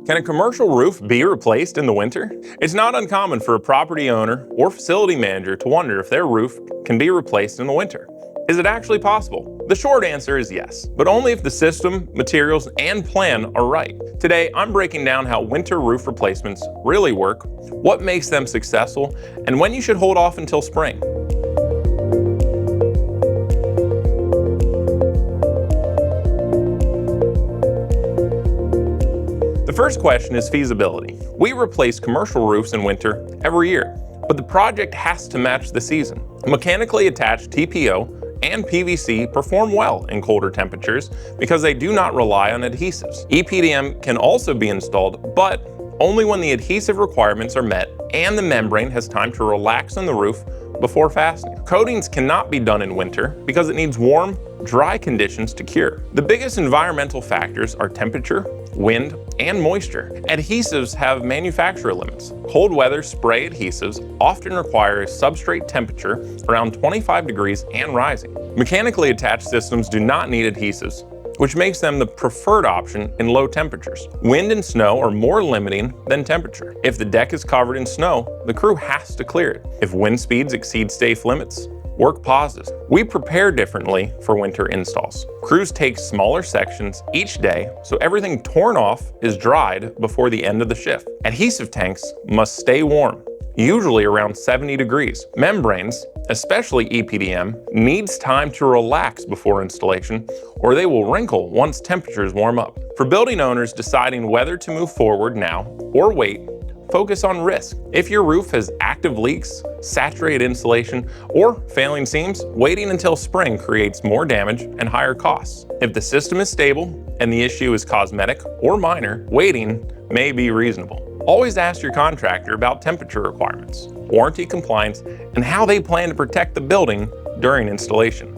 Can a commercial roof be replaced in the winter? It's not uncommon for a property owner or facility manager to wonder if their roof can be replaced in the winter. Is it actually possible? The short answer is yes, but only if the system, materials, and plan are right. Today, I'm breaking down how winter roof replacements really work, what makes them successful, and when you should hold off until spring. The first question is feasibility. We replace commercial roofs in winter every year, but the project has to match the season. Mechanically attached TPO and PVC perform well in colder temperatures because they do not rely on adhesives. EPDM can also be installed, but only when the adhesive requirements are met and the membrane has time to relax on the roof before fastening. Coatings cannot be done in winter because it needs warm, dry conditions to cure. The biggest environmental factors are temperature, wind, and moisture. Adhesives have manufacturer limits. Cold weather spray adhesives often require a substrate temperature around 25 degrees and rising. Mechanically attached systems do not need adhesives, which makes them the preferred option in low temperatures. Wind and snow are more limiting than temperature. If the deck is covered in snow, the crew has to clear it. If wind speeds exceed safe limits, work pauses. We prepare differently for winter installs. Crews take smaller sections each day so everything torn off is dried before the end of the shift. Adhesive tanks must stay warm, usually around 70 degrees. Membranes, especially EPDM, needs time to relax before installation or they will wrinkle once temperatures warm up. For building owners deciding whether to move forward now or wait, focus on risk. If your roof has active leaks, saturated insulation, or failing seams, waiting until spring creates more damage and higher costs. If the system is stable and the issue is cosmetic or minor, waiting may be reasonable. Always ask your contractor about temperature requirements, warranty compliance, and how they plan to protect the building during installation.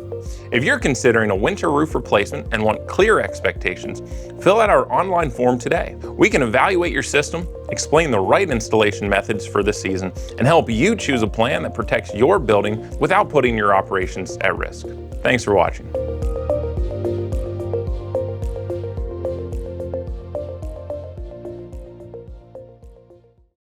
If you're considering a winter roof replacement and want clear expectations, fill out our online form today. We can evaluate your system, explain the right installation methods for this season, and help you choose a plan that protects your building without putting your operations at risk. Thanks for watching.